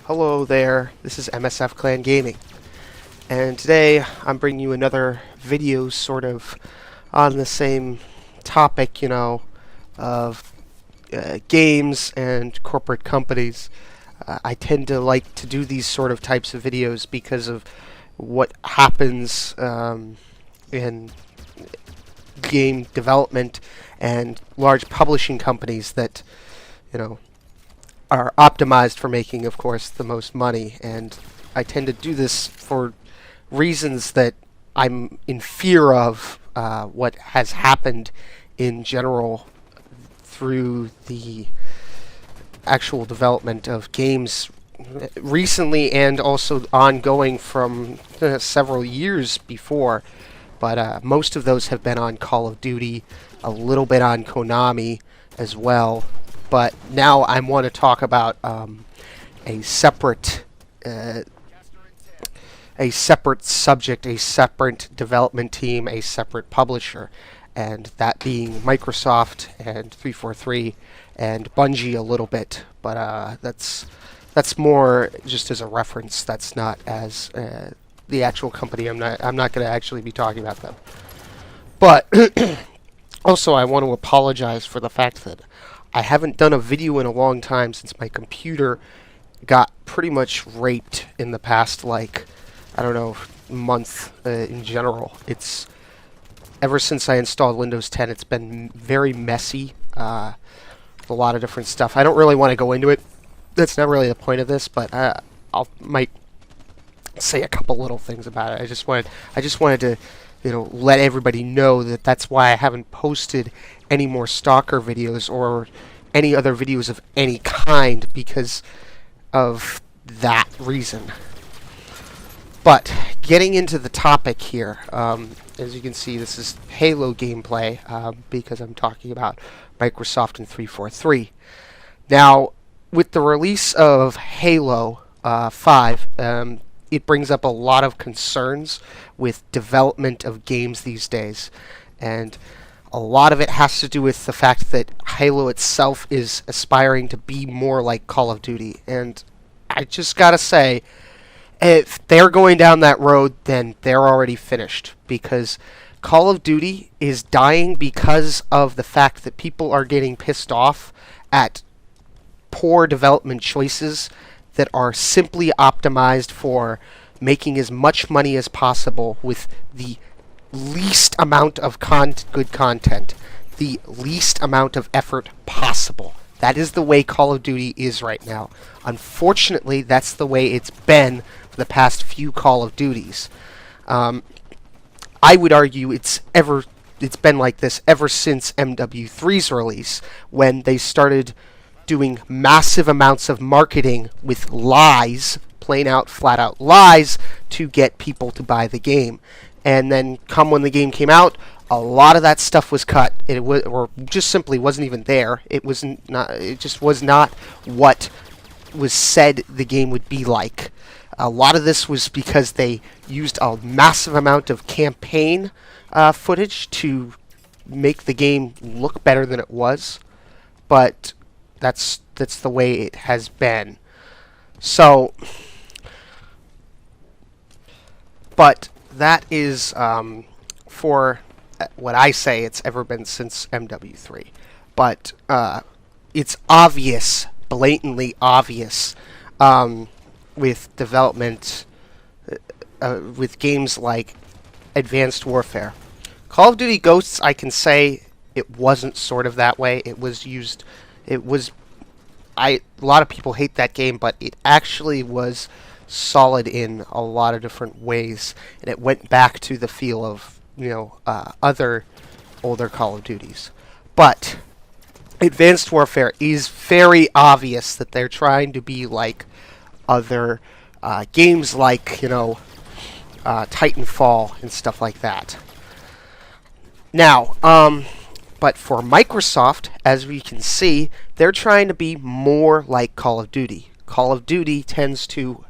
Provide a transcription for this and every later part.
Hello there, this is MSF Clan Gaming, and today I'm bringing you another video sort of on the same topic, of games and corporate companies. I tend to like to do these sort of types of videos because of what happens in game development and large publishing companies that, are optimized for making, of course, the most money. And I tend to do this for reasons that I'm in fear of what has happened in general through the actual development of games recently and also ongoing from several years before. But most of those have been on Call of Duty, a little bit on Konami as well. But now I want to talk about a separate subject, a separate development team, a separate publisher, and that being Microsoft and 343 and Bungie a little bit. But that's more just as a reference. That's not as the actual company. I'm not going to actually be talking about them. But also, I want to apologize for the fact that I haven't done a video in a long time since my computer got pretty much raped in the past, month in general. It's ever since I installed Windows 10, it's been very messy, with a lot of different stuff. I don't really want to go into it. That's not really the point of this, but might say a couple little things about it. I just wanted to let everybody know that that's why I haven't posted any more Stalker videos or any other videos of any kind, because of that reason. But getting into the topic here, as you can see, this is Halo gameplay, because I'm talking about Microsoft and 343. Now, with the release of Halo 5, it brings up a lot of concerns with development of games these days, and a lot of it has to do with the fact that Halo itself is aspiring to be more like Call of Duty. And I just gotta say, if they're going down that road, then they're already finished, because Call of Duty is dying because of the fact that people are getting pissed off at poor development choices that are simply optimized for making as much money as possible with the least amount of good content, the least amount of effort possible. That is the way Call of Duty is right now. Unfortunately, that's the way it's been for the past few Call of Duties. I would argue it's been like this ever since MW3's release, when they started doing massive amounts of marketing with lies, plain out, flat out lies, to get people to buy the game. And then when the game came out, a lot of that stuff was cut. Or just simply wasn't even there. It just was not what was said the game would be like. A lot of this was because they used a massive amount of campaign footage to make the game look better than it was. But that's the way it has been. So, but that is for what I say it's ever been since MW3. But it's obvious, blatantly obvious, with development, with games like Advanced Warfare. Call of Duty Ghosts, I can say it wasn't sort of that way. A lot of people hate that game, but it actually was solid in a lot of different ways, and it went back to the feel of other older Call of Duties. But Advanced Warfare is very obvious that they're trying to be like other games, like Titanfall and stuff like that. Now, but for Microsoft, as we can see, they're trying to be more like Call of Duty. Call of Duty tends to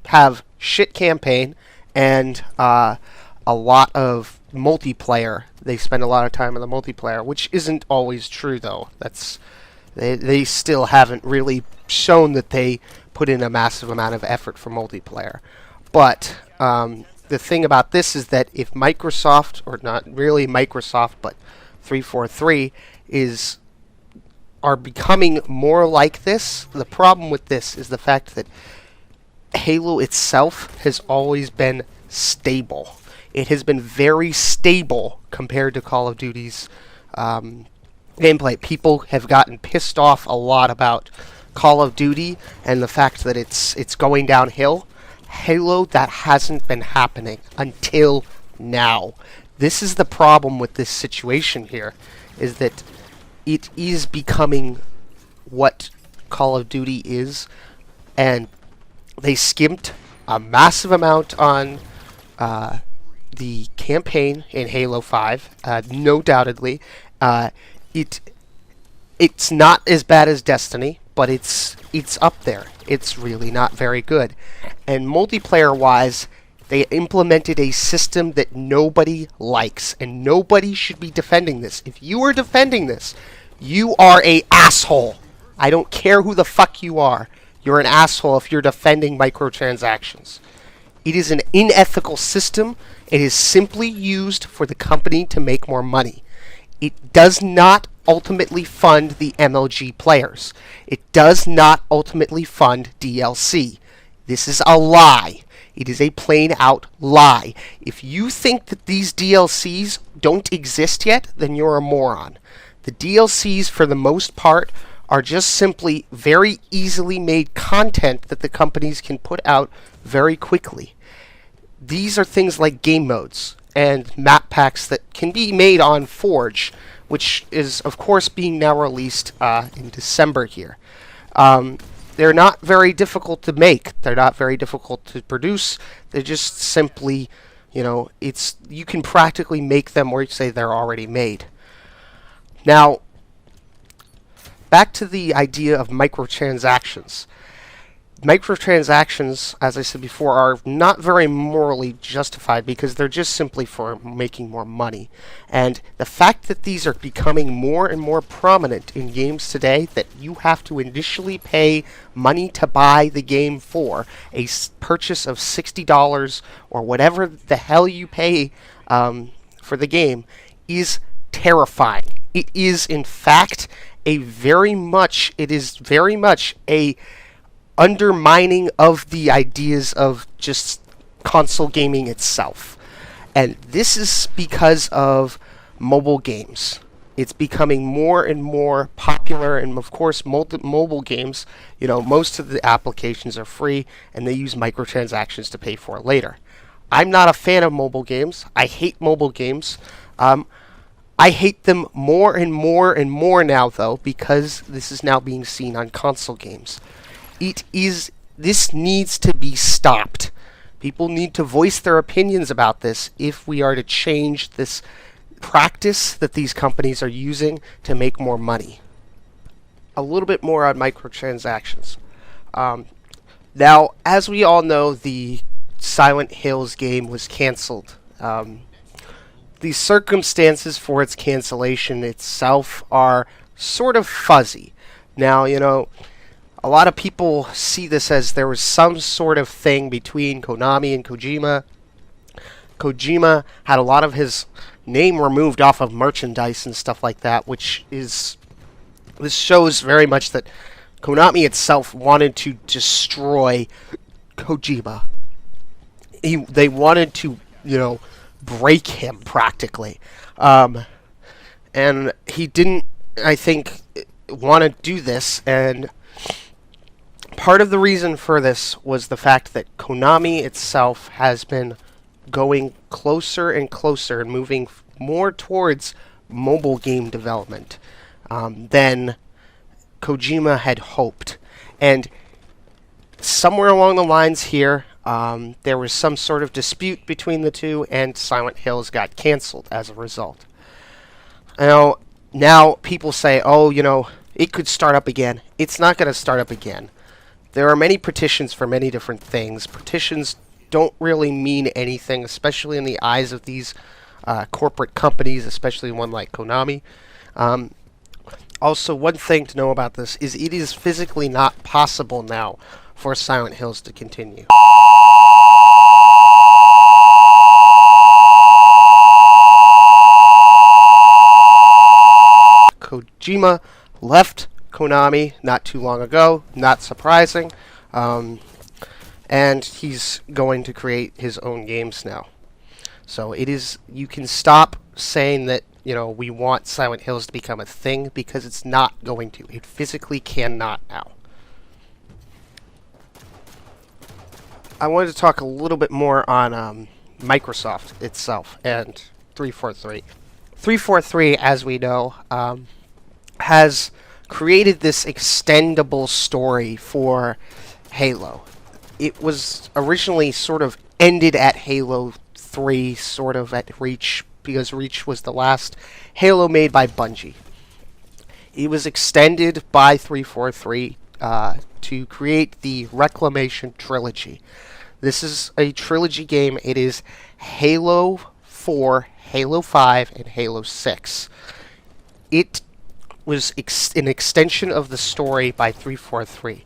have shit campaign and a lot of multiplayer. They spend a lot of time on the multiplayer, which isn't always true, though. That's They still haven't really shown that they put in a massive amount of effort for multiplayer. But the thing about this is that if Microsoft, or not really Microsoft, but 343 are becoming more like this, the problem with this is the fact that Halo itself has always been stable. It has been very stable compared to Call of Duty's gameplay. People have gotten pissed off a lot about Call of Duty and the fact that it's going downhill. Halo, that hasn't been happening until now. This is the problem with this situation here, is that it is becoming what Call of Duty is, and they skimped a massive amount on the campaign in Halo 5, no doubtedly. It's not as bad as Destiny, but it's up there. It's really not very good. And multiplayer-wise, they implemented a system that nobody likes, and nobody should be defending this. If you are defending this, you are a asshole. I don't care who the fuck you are. You're an asshole if you're defending microtransactions. It is an unethical system. It is simply used for the company to make more money. It does not ultimately fund the MLG players. It does not ultimately fund DLC. This is a lie. It is a plain out lie. If you think that these DLCs don't exist yet, then you're a moron. The DLCs, for the most part, are just simply very easily made content that the companies can put out very quickly. These are things like game modes and map packs that can be made on Forge, which is, of course, being now released in December here. They're not very difficult to make. They're not very difficult to produce. They're just simply, you can practically make them or you say they're already made. Now, back to the idea of microtransactions. Microtransactions, as I said before, are not very morally justified because they're just simply for making more money. And the fact that these are becoming more and more prominent in games today, that you have to initially pay money to buy the game for, a purchase of $60 or whatever the hell you pay for the game, is terrifying. It is, in fact, very much a undermining of the ideas of just console gaming itself. And this is because of mobile games. It's becoming more and more popular, and of course mobile games, most of the applications are free and they use microtransactions to pay for it later. I'm not a fan of mobile games. I hate mobile games. I hate them more and more and more now, though, because this is now being seen on console games. This needs to be stopped. People need to voice their opinions about this if we are to change this practice that these companies are using to make more money. A little bit more on microtransactions. Now, as we all know, the Silent Hills game was canceled. The circumstances for its cancellation itself are sort of fuzzy. Now, a lot of people see this as there was some sort of thing between Konami and Kojima. Kojima had a lot of his name removed off of merchandise and stuff like that, this shows very much that Konami itself wanted to destroy Kojima. They wanted to, break him practically. And he didn't, I think, want to do this, and part of the reason for this was the fact that Konami itself has been going closer and closer and moving more towards mobile game development than Kojima had hoped. And somewhere along the lines here, there was some sort of dispute between the two, and Silent Hills got canceled as a result. Now people say, it could start up again. It's not going to start up again. There are many petitions for many different things. Petitions don't really mean anything, especially in the eyes of these corporate companies, especially one like Konami. Also, one thing to know about this is it is physically not possible now for Silent Hills to continue. Kojima left Konami not too long ago, not surprising, and he's going to create his own games now. So you can stop saying that, we want Silent Hills to become a thing, because it's not going to. It physically cannot now. I wanted to talk a little bit more on Microsoft itself and 343. 343, as we know, has created this extendable story for Halo. It was originally sort of ended at Halo 3, sort of at Reach, because Reach was the last Halo made by Bungie. It was extended by 343 to create the Reclamation Trilogy. This is a trilogy game. It is Halo 4, Halo 5, and Halo 6. It was an extension of the story by 343.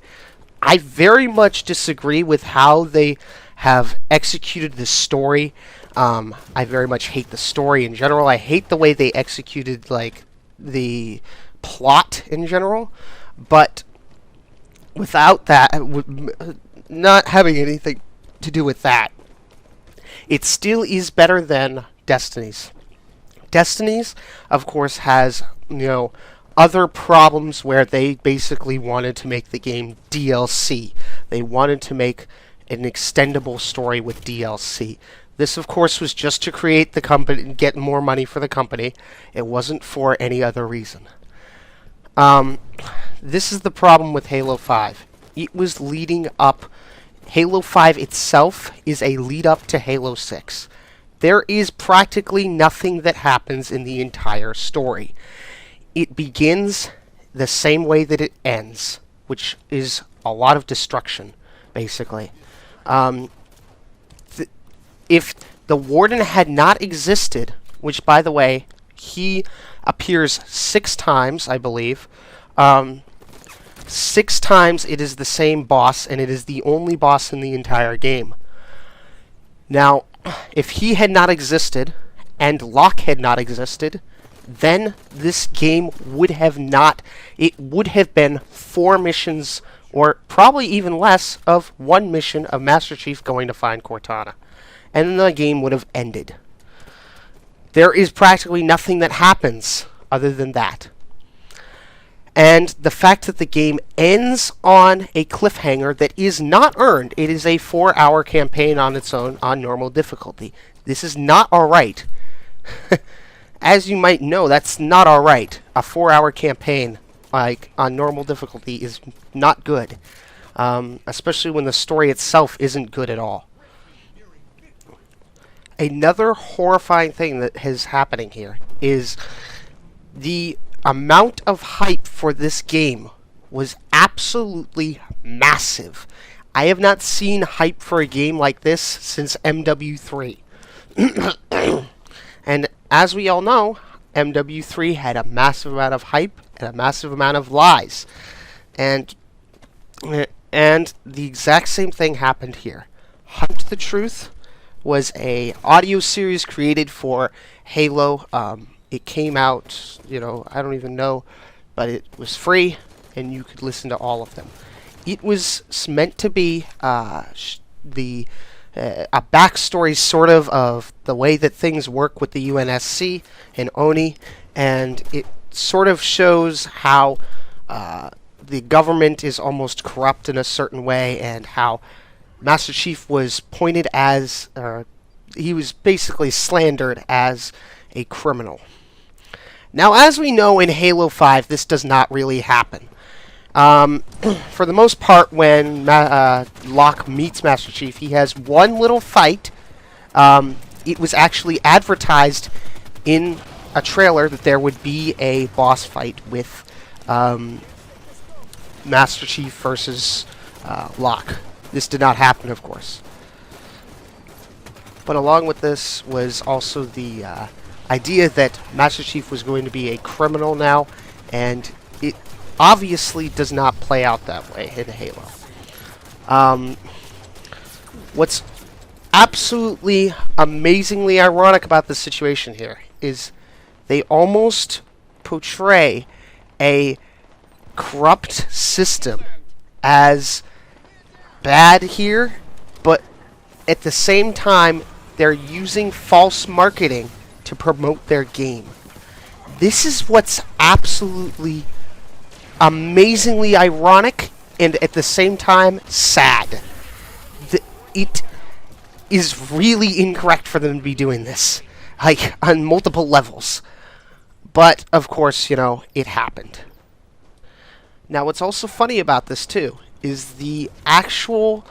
I very much disagree with how they have executed this story. I very much hate the story in general. I hate the way they executed the plot in general. But without that, not having anything to do with that, it still is better than Destiny's. Destiny's, of course, has, other problems where they basically wanted to make the game DLC. They wanted to make an extendable story with DLC. This, of course, was just to create the company and get more money for the company. It wasn't for any other reason. This is the problem with Halo 5. It was leading up. Halo 5 itself is a lead up to Halo 6. There is practically nothing that happens in the entire story. It begins the same way that it ends, which is a lot of destruction, basically. If the Warden had not existed, which, by the way, he appears 6 times, I believe. 6 times it is the same boss, and it is the only boss in the entire game. Now, if he had not existed, and Locke had not existed, then this game would have been 4 missions, or probably even less, of 1 mission of Master Chief going to find Cortana. And then the game would have ended. There is practically nothing that happens other than that. And the fact that the game ends on a cliffhanger that is not earned, it is a 4-hour campaign on its own on normal difficulty. This is not alright. As you might know, that's not alright. A 4-hour campaign on normal difficulty is not good. Especially when the story itself isn't good at all. Another horrifying thing that is happening here is the amount of hype for this game was absolutely massive. I have not seen hype for a game like this since MW3. And as we all know, MW3 had a massive amount of hype and a massive amount of lies. And the exact same thing happened here. Hunt the Truth was a audio series created for Halo. It came out, I don't even know, but it was free, and you could listen to all of them. It was meant to be a backstory sort of the way that things work with the UNSC and ONI, and it sort of shows how the government is almost corrupt in a certain way, and how Master Chief was pointed as, he was basically slandered as a criminal. Now, as we know in Halo 5, this does not really happen. For the most part, when Locke meets Master Chief, he has one little fight. It was actually advertised in a trailer that there would be a boss fight with Master Chief versus Locke. This did not happen, of course. But along with this was also the idea that Master Chief was going to be a criminal now, and it obviously does not play out that way in Halo. What's absolutely amazingly ironic about this situation here is they almost portray a corrupt system as bad here, but at the same time they're using false marketing to promote their game. This is what's absolutely amazingly ironic and at the same time sad. It is really incorrect for them to be doing this, like, on multiple levels. But, of course, you know, it happened. Now, what's also funny about this, too, is the actual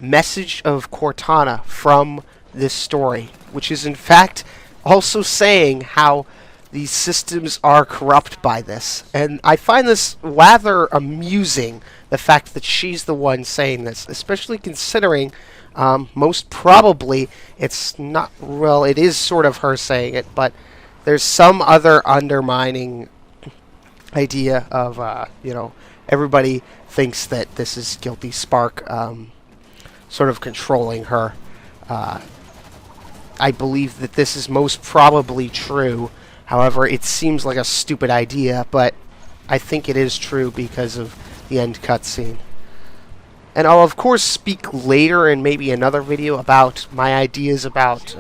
message of Cortana from this story, which is, in fact, also saying how these systems are corrupt by this. And I find this rather amusing, the fact that she's the one saying this, especially considering most probably it's not, well, it is sort of her saying it, but there's some other undermining idea of, you know, everybody thinks that this is Guilty Spark sort of controlling her. I believe that this is most probably true. However, it seems like a stupid idea, but I think it is true because of the end cutscene. And I'll, of course, speak later in maybe another video about my ideas about,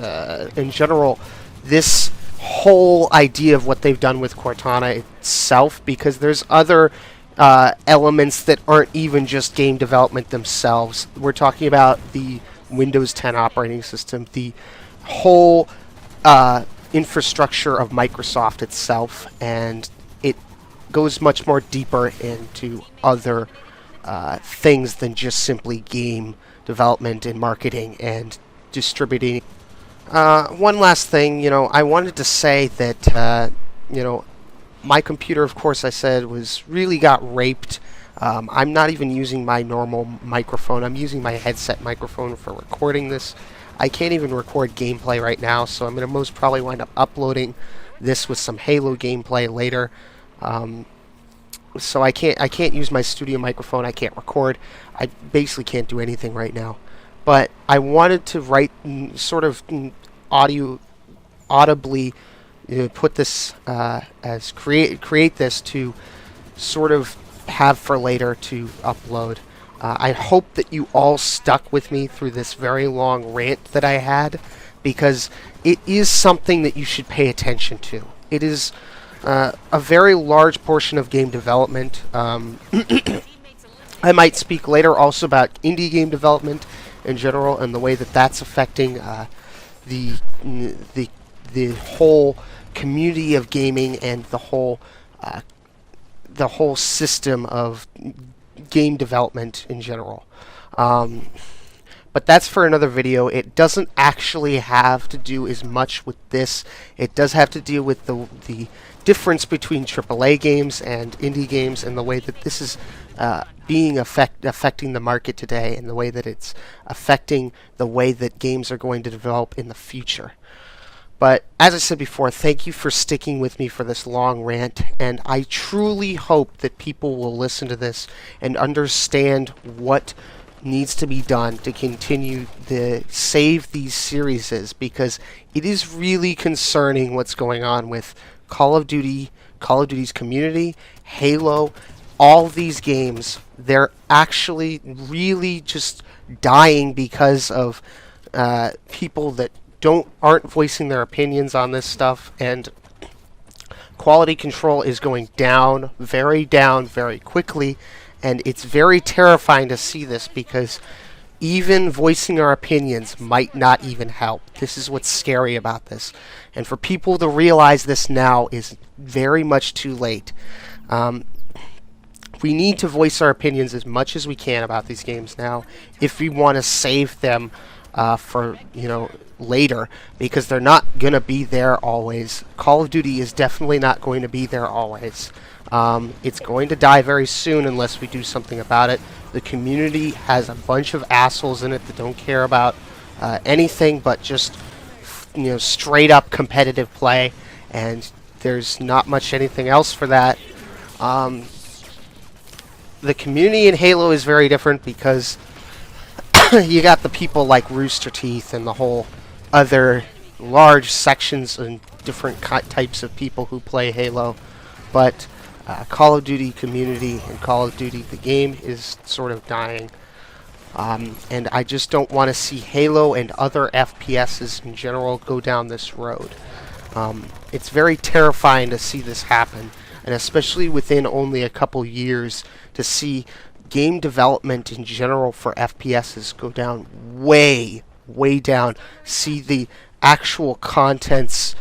in general, this whole idea of what they've done with Cortana itself, because there's other elements that aren't even just game development themselves. We're talking about the Windows 10 operating system, the whole infrastructure of Microsoft itself, and it goes much more deeper into other things than just simply game development and marketing and distributing. One last thing, you know, I wanted to say that, you know, my computer, of course, I said, really got raped. I'm not even using my normal microphone. I'm using my headset microphone for recording this. I can't even record gameplay right now, so I'm going to most probably wind up uploading this with some Halo gameplay later. So I can't use my studio microphone. I can't record. I basically can't do anything right now. But I wanted to write sort of audibly put this as create this to sort of have for later to upload. I hope that you all stuck with me through this very long rant that I had, because it is something that you should pay attention to. It is a very large portion of game development. I might speak later also about indie game development in general and the way that that's affecting the whole community of gaming and the whole system of game development in general. But that's for another video. It doesn't actually have to do as much with this. It does have to do with the difference between AAA games and indie games and the way that this is affecting the market today and the way that it's affecting the way that games are going to develop in the future. But as I said before, thank you for sticking with me for this long rant, and I truly hope that people will listen to this and understand what needs to be done to continue to save these series, because it is really concerning what's going on with Call of Duty, Call of Duty's community, Halo, all these games. They're actually really just dying because of people that aren't voicing their opinions on this stuff, and quality control is going down very quickly, and it's very terrifying to see this, because even voicing our opinions might not even help. This is what's scary about this, and for people to realize this now is very much too late. We need to voice our opinions as much as we can about these games now if we want to save them for, you know, later, because they're not going to be there always. Call of Duty is definitely not going to be there always. It's going to die very soon unless we do something about it. The community has a bunch of assholes in it that don't care about anything but just, you know, straight up competitive play, and there's not much anything else for that. Um, the community in Halo is very different because you got the people like Rooster Teeth and the whole other large sections and different types of people who play Halo. But Call of Duty community and Call of Duty the game is sort of dying. And I just don't want to see Halo and other FPSs in general go down this road. It's very terrifying to see this happen, and especially within only a couple years, to see game development in general for FPSs go down way, way down. See the actual content's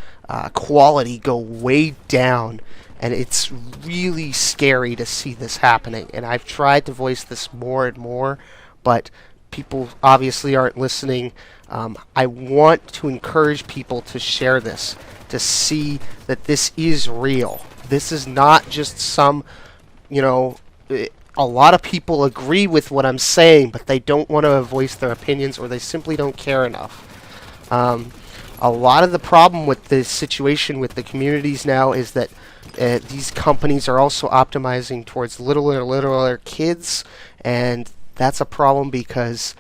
quality go way down, and it's really scary to see this happening. And I've tried to voice this more and more, but people obviously aren't listening. I want to encourage people to share this, to see that this is real. This is not just some, a lot of people agree with what I'm saying, but they don't want to voice their opinions, or they simply don't care enough. A lot of the problem with the situation with the communities now is that these companies are also optimizing towards littler kids, and that's a problem because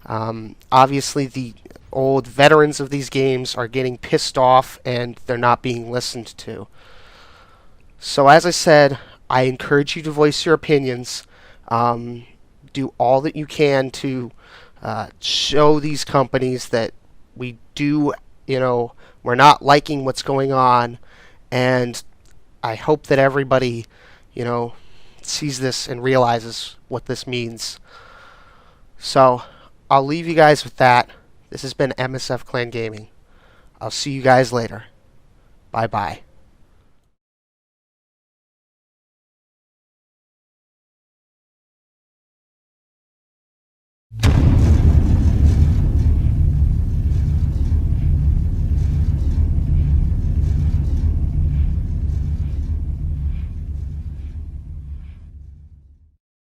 obviously the old veterans of these games are getting pissed off and they're not being listened to. So as I said, I encourage you to voice your opinions. Do all that you can to show these companies that we do, we're not liking what's going on, and I hope that everybody, sees this and realizes what this means. So I'll leave you guys with that. This has been MSF Clan Gaming. I'll see you guys later. Bye-bye.